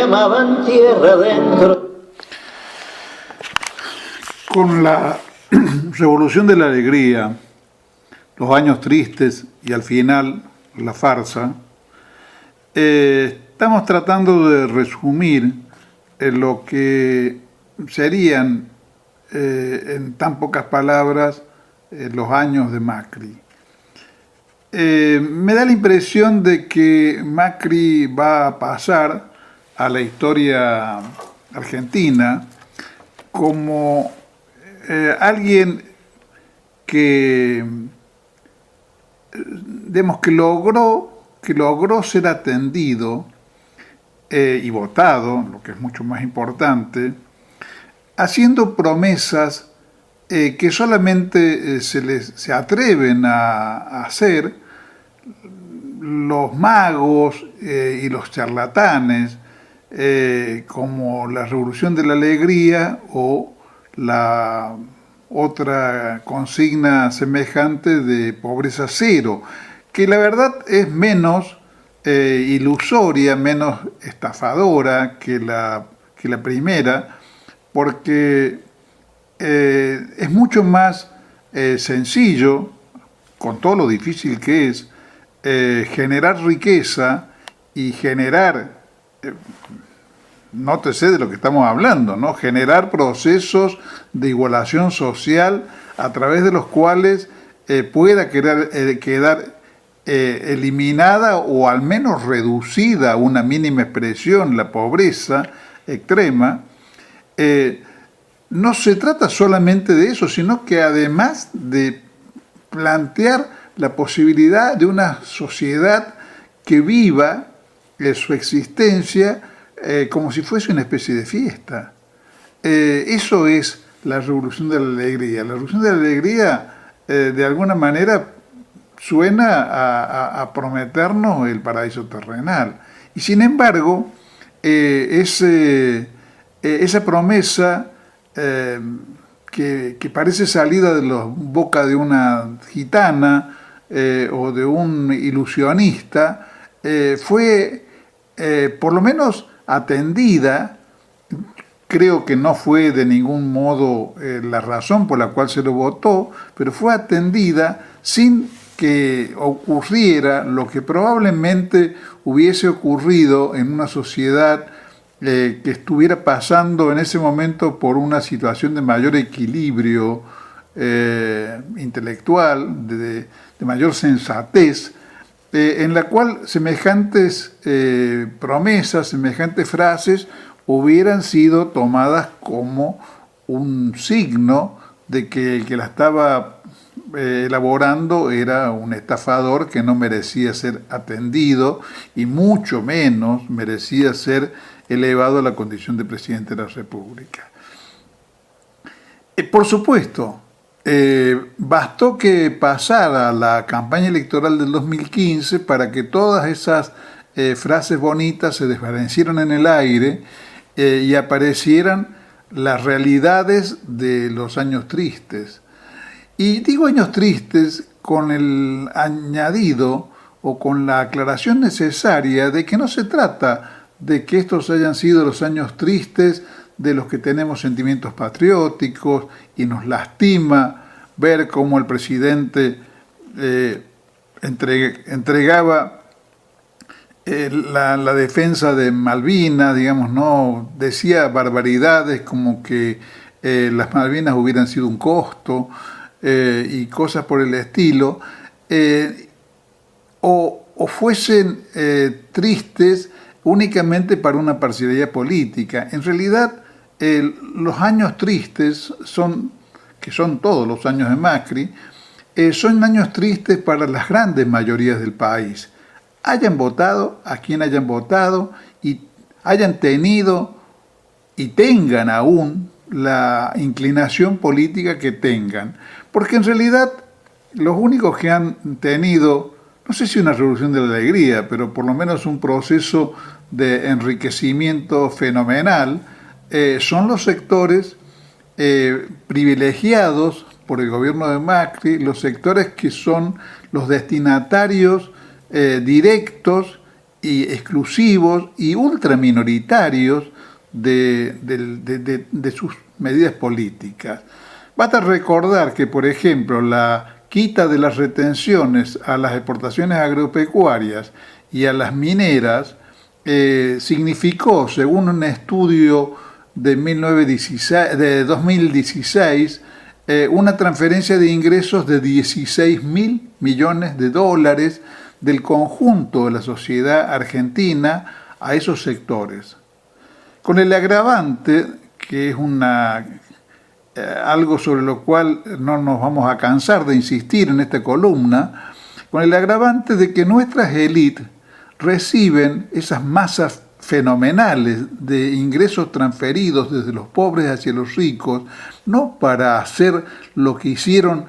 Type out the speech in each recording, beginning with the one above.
llamaban tierra adentro. Con la revolución de la alegría, los años tristes y al final la farsa, estamos tratando de resumir lo que serían, en tan pocas palabras, los años de Macri. Me da la impresión de que Macri va a pasar a la historia argentina como alguien que, digamos, que logró ser atendido y votado, lo que es mucho más importante, haciendo promesas que solamente se atreven a hacer los magos y los charlatanes, como la Revolución de la Alegría o la otra consigna semejante de pobreza cero, que la verdad es menos ilusoria, menos estafadora que la primera, porque es mucho más sencillo, con todo lo difícil que es, generar riqueza y generar, nótese de lo que estamos hablando, ¿no? Generar procesos de igualación social a través de los cuales pueda quedar eliminada o al menos reducida a una mínima expresión la pobreza extrema. No se trata solamente de eso, sino que además de plantear la posibilidad de una sociedad que viva su existencia como si fuese una especie de fiesta. Eso es la Revolución de la Alegría. La Revolución de la Alegría, de alguna manera, suena a prometernos el paraíso terrenal. Y sin embargo, esa promesa que parece salida de la boca de una gitana o de un ilusionista, fue por lo menos atendida. Creo que no fue de ningún modo la razón por la cual se lo votó, pero fue atendida sin que ocurriera lo que probablemente hubiese ocurrido en una sociedad que estuviera pasando en ese momento por una situación de mayor equilibrio intelectual, de mayor sensatez, en la cual semejantes promesas, semejantes frases hubieran sido tomadas como un signo de que el que la estaba elaborando era un estafador que no merecía ser atendido y mucho menos merecía ser elevado a la condición de presidente de la República. Por supuesto, bastó que pasara la campaña electoral del 2015 para que todas esas frases bonitas se desvanecieran en el aire y aparecieran las realidades de los años tristes. Y digo años tristes con el añadido o con la aclaración necesaria de que no se trata de que estos hayan sido los años tristes de los que tenemos sentimientos patrióticos y nos lastima ver cómo el presidente entregaba la defensa de Malvinas, digamos, no decía barbaridades como que las Malvinas hubieran sido un costo y cosas por el estilo, o fuesen tristes únicamente para una parcialidad política. En realidad, los años tristes que son todos los años de Macri, son años tristes para las grandes mayorías del país. Hayan votado a quien hayan votado y hayan tenido y tengan aún la inclinación política que tengan. Porque en realidad los únicos que han tenido, no sé si una revolución de la alegría, pero por lo menos un proceso de enriquecimiento fenomenal, son los sectores privilegiados por el gobierno de Macri, los sectores que son los destinatarios directos y exclusivos y ultraminoritarios de sus medidas políticas. Basta recordar que, por ejemplo, la quita de las retenciones a las exportaciones agropecuarias y a las mineras significó, según un estudio de 2016, una transferencia de ingresos de 16.000 millones de dólares del conjunto de la sociedad argentina a esos sectores. Con el agravante, que es algo sobre lo cual no nos vamos a cansar de insistir en esta columna, con el agravante de que nuestras élites reciben esas masas fenomenales de ingresos transferidos desde los pobres hacia los ricos, no para hacer lo que hicieron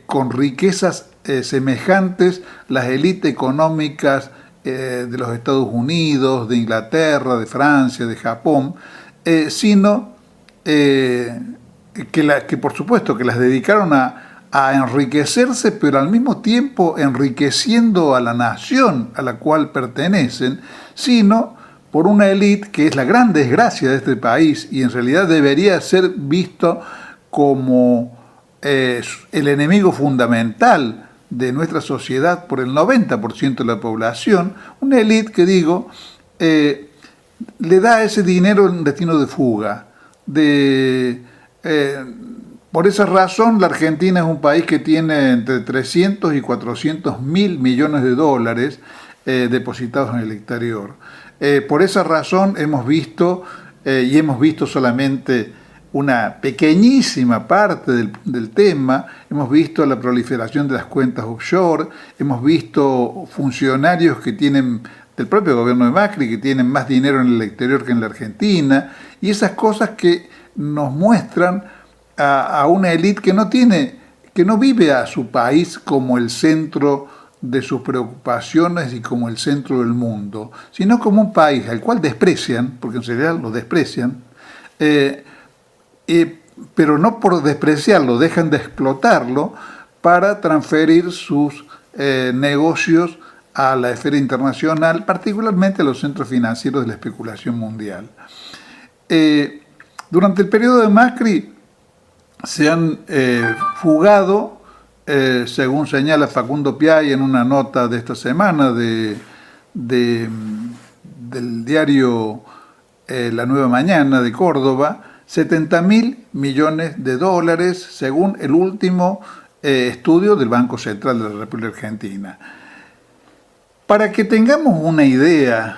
con riquezas semejantes las élites económicas de los Estados Unidos, de Inglaterra, de Francia, de Japón, sino que por supuesto que las dedicaron a enriquecerse, pero al mismo tiempo enriqueciendo a la nación a la cual pertenecen, sino por una élite que es la gran desgracia de este país y en realidad debería ser visto como el enemigo fundamental de nuestra sociedad por el 90% de la población, una élite que le da ese dinero un destino de fuga. Por esa razón, la Argentina es un país que tiene entre 300 y 400 mil millones de dólares depositados en el exterior. Por esa razón hemos visto, y hemos visto solamente una pequeñísima parte del tema, hemos visto la proliferación de las cuentas offshore, hemos visto funcionarios que tienen, del propio gobierno de Macri, que tienen más dinero en el exterior que en la Argentina, y esas cosas que nos muestran a una élite que no vive a su país como el centro de sus preocupaciones y como el centro del mundo, sino como un país al cual desprecian, porque en realidad lo desprecian, pero no por despreciarlo, dejan de explotarlo para transferir sus negocios a la esfera internacional, particularmente a los centros financieros de la especulación mundial. Durante el periodo de Macri se han fugado, según señala Facundo Piay en una nota de esta semana del diario La Nueva Mañana de Córdoba, 70.000 millones de dólares, según el último estudio del Banco Central de la República Argentina. Para que tengamos una idea,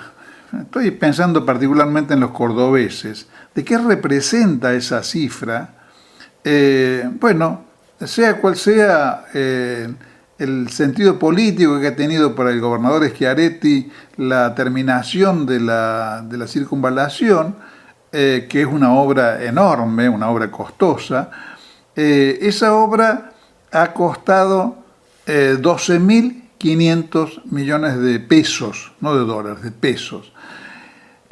estoy pensando particularmente en los cordobeses, de qué representa esa cifra. Bueno, sea cual sea el sentido político que ha tenido para el gobernador Schiaretti la terminación de la circunvalación, que es una obra enorme, una obra costosa, esa obra ha costado 12.500 millones de pesos, no de dólares, de pesos.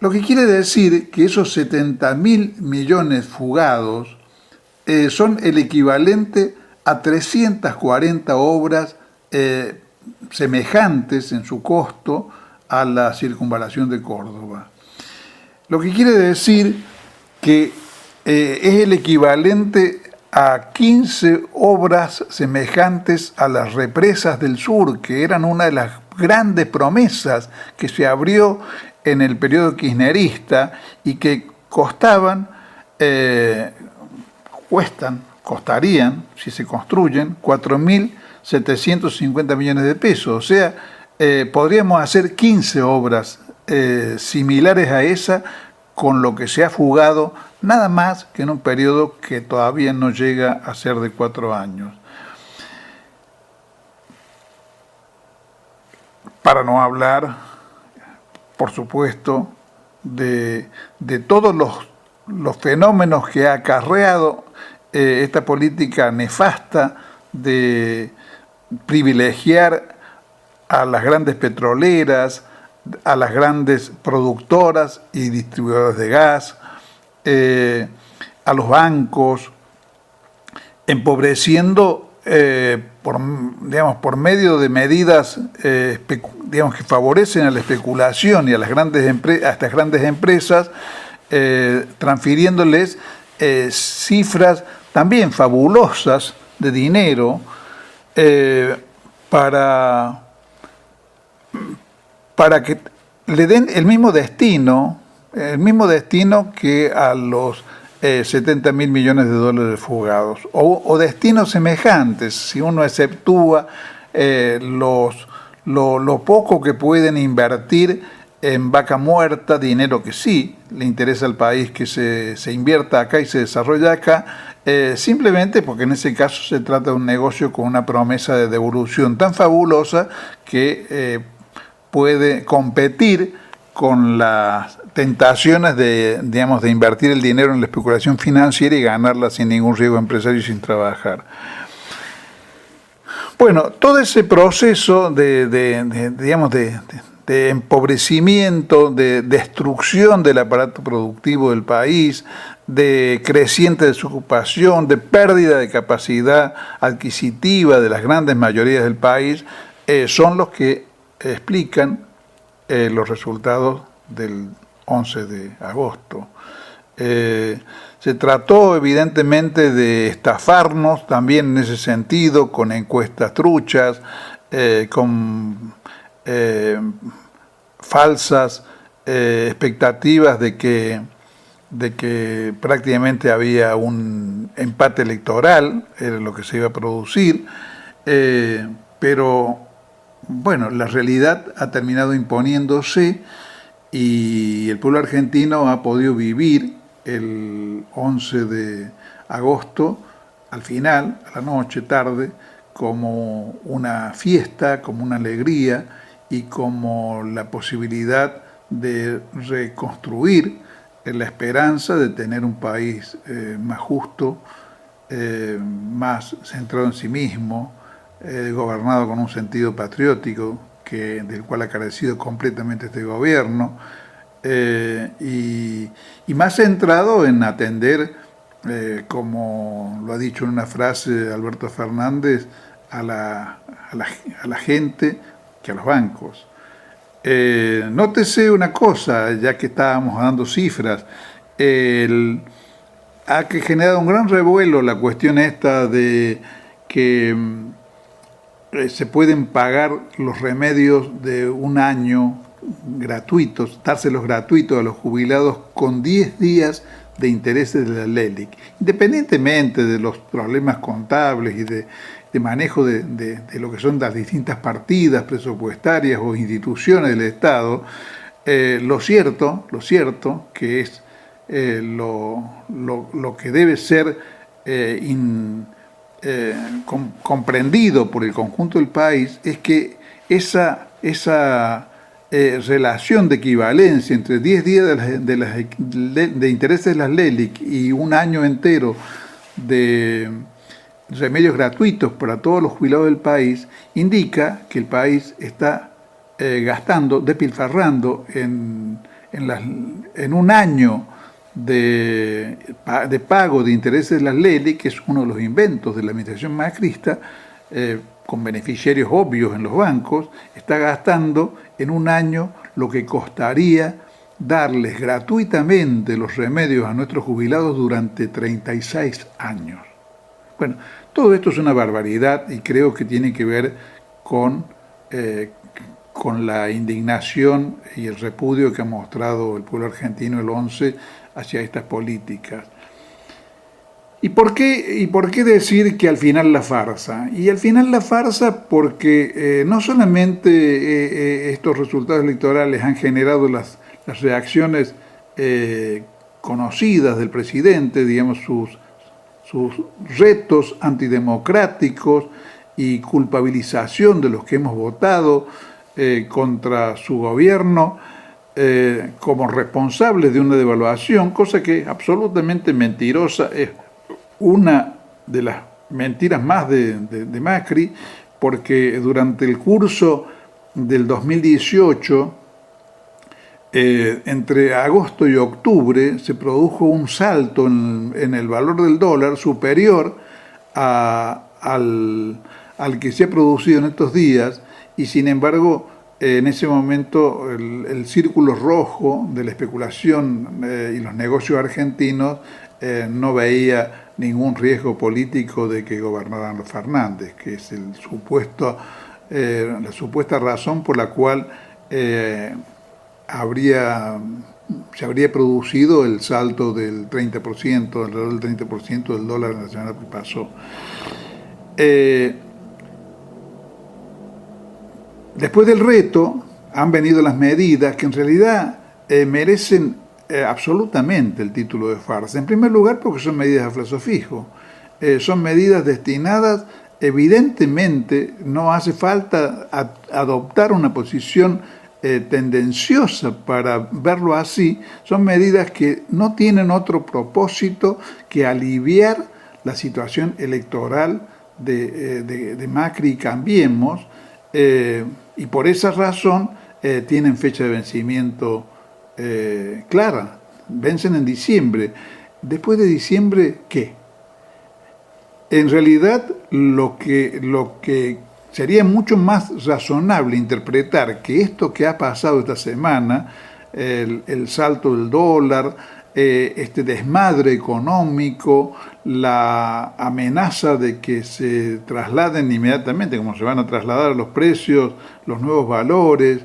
Lo que quiere decir que esos 70.000 millones fugados son el equivalente a 340 obras semejantes en su costo a la circunvalación de Córdoba. Lo que quiere decir que es el equivalente a 15 obras semejantes a las represas del sur, que eran una de las grandes promesas que se abrió en el periodo kirchnerista y que costarían, si se construyen, 4.750 millones de pesos. O sea, podríamos hacer 15 obras similares a esa con lo que se ha fugado nada más que en un periodo que todavía no llega a ser de 4 años. Para no hablar, por supuesto, de todos los fenómenos que ha acarreado esta política nefasta de privilegiar a las grandes petroleras, a las grandes productoras y distribuidoras de gas, a los bancos, empobreciendo por medio de medidas digamos, que favorecen a la especulación y a estas grandes empresas, transfiriéndoles cifras también fabulosas de dinero para que le den el mismo destino que a los 70 mil millones de dólares fugados, o destinos semejantes, si uno exceptúa lo poco que pueden invertir en vaca muerta, dinero que sí le interesa al país que se invierta acá y se desarrolle acá, simplemente porque en ese caso se trata de un negocio con una promesa de devolución tan fabulosa que puede competir con las tentaciones de invertir el dinero en la especulación financiera y ganarla sin ningún riesgo empresario y sin trabajar. Bueno, todo ese proceso de empobrecimiento, de destrucción del aparato productivo del país, de creciente desocupación, de pérdida de capacidad adquisitiva de las grandes mayorías del país, son los que explican los resultados del 11 de agosto. Se trató evidentemente de estafarnos también en ese sentido, con encuestas truchas, con falsas expectativas de que prácticamente había un empate electoral, era lo que se iba a producir, pero bueno, la realidad ha terminado imponiéndose y el pueblo argentino ha podido vivir el 11 de agosto, al final, a la noche, tarde, como una fiesta, como una alegría y como la posibilidad de reconstruir la esperanza de tener un país más justo, más centrado en sí mismo, gobernado con un sentido patriótico del cual ha carecido completamente este gobierno, y más centrado en atender, como lo ha dicho en una frase Alberto Fernández, a la gente que a los bancos. Nótese una cosa, ya que estábamos dando cifras, ha generado un gran revuelo la cuestión esta de que se pueden pagar los remedios de un año gratuitos, dárselos gratuitos a los jubilados con 10 días de intereses de la LELIQ, independientemente de los problemas contables y de manejo de lo que son las distintas partidas presupuestarias o instituciones del Estado. Lo cierto que es lo que debe ser comprendido por el conjunto del país es que esa relación de equivalencia entre 10 días de intereses de las LELIQ y un año entero de remedios gratuitos para todos los jubilados del país indica que el país está despilfarrando en un año de pago de intereses de las LELIQ, que es uno de los inventos de la administración macrista, con beneficiarios obvios en los bancos, está gastando en un año lo que costaría darles gratuitamente los remedios a nuestros jubilados durante 36 años. Bueno, todo esto es una barbaridad y creo que tiene que ver con la indignación y el repudio que ha mostrado el pueblo argentino el 11 hacia estas políticas. ¿Y por qué decir que al final la farsa? Y al final la farsa porque no solamente estos resultados electorales han generado las reacciones conocidas del presidente, digamos, sus retos antidemocráticos y culpabilización de los que hemos votado contra su gobierno como responsables de una devaluación, cosa que es absolutamente mentirosa, es una de las mentiras más de Macri, porque durante el curso del 2018, entre agosto y octubre, se produjo un salto en el valor del dólar superior a al que se ha producido en estos días, y sin embargo en ese momento el círculo rojo de la especulación y los negocios argentinos no veía ningún riesgo político de que gobernaran los Fernández, que es la supuesta razón por la cual se habría producido el salto del 30%, alrededor del 30% del dólar en la semana que pasó. Después del reto han venido las medidas que en realidad merecen absolutamente el título de farsa. En primer lugar porque son medidas a plazo fijo, son medidas destinadas, evidentemente no hace falta adoptar una posición tendenciosa para verlo así, son medidas que no tienen otro propósito que aliviar la situación electoral de Macri y Cambiemos, y por esa razón tienen fecha de vencimiento clara, vencen en diciembre. Después de diciembre, ¿qué? En realidad lo que sería mucho más razonable interpretar que esto que ha pasado esta semana, el salto del dólar, este desmadre económico, la amenaza de que se trasladen inmediatamente, como se van a trasladar los precios, los nuevos valores,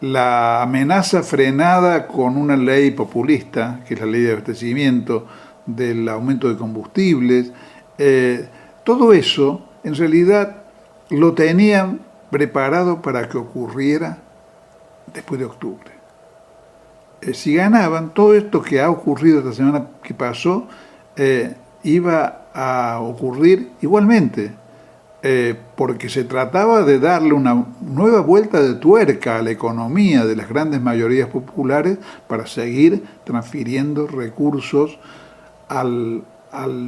la amenaza frenada con una ley populista, que es la ley de abastecimiento, del aumento de combustibles, todo eso en realidad lo tenían preparado para que ocurriera después de octubre. Si ganaban, todo esto que ha ocurrido esta semana que pasó, iba a ocurrir igualmente, porque se trataba de darle una nueva vuelta de tuerca a la economía de las grandes mayorías populares para seguir transfiriendo recursos al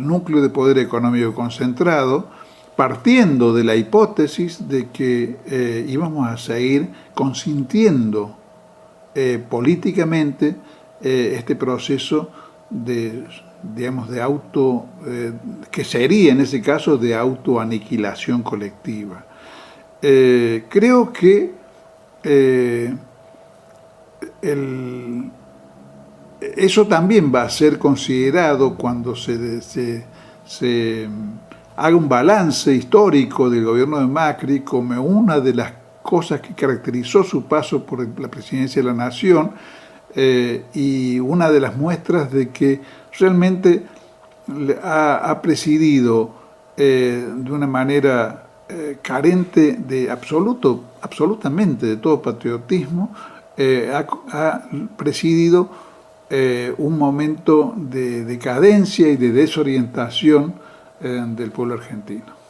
núcleo de poder económico concentrado, partiendo de la hipótesis de que íbamos a seguir consintiendo políticamente este proceso de que sería en ese caso de autoaniquilación colectiva. Creo que eso también va a ser considerado cuando se haga un balance histórico del gobierno de Macri como una de las cosas que caracterizó su paso por la presidencia de la Nación, y una de las muestras de que realmente ha presidido de una manera carente de absolutamente de todo patriotismo, ha presidido un momento de decadencia y de desorientación del pueblo argentino.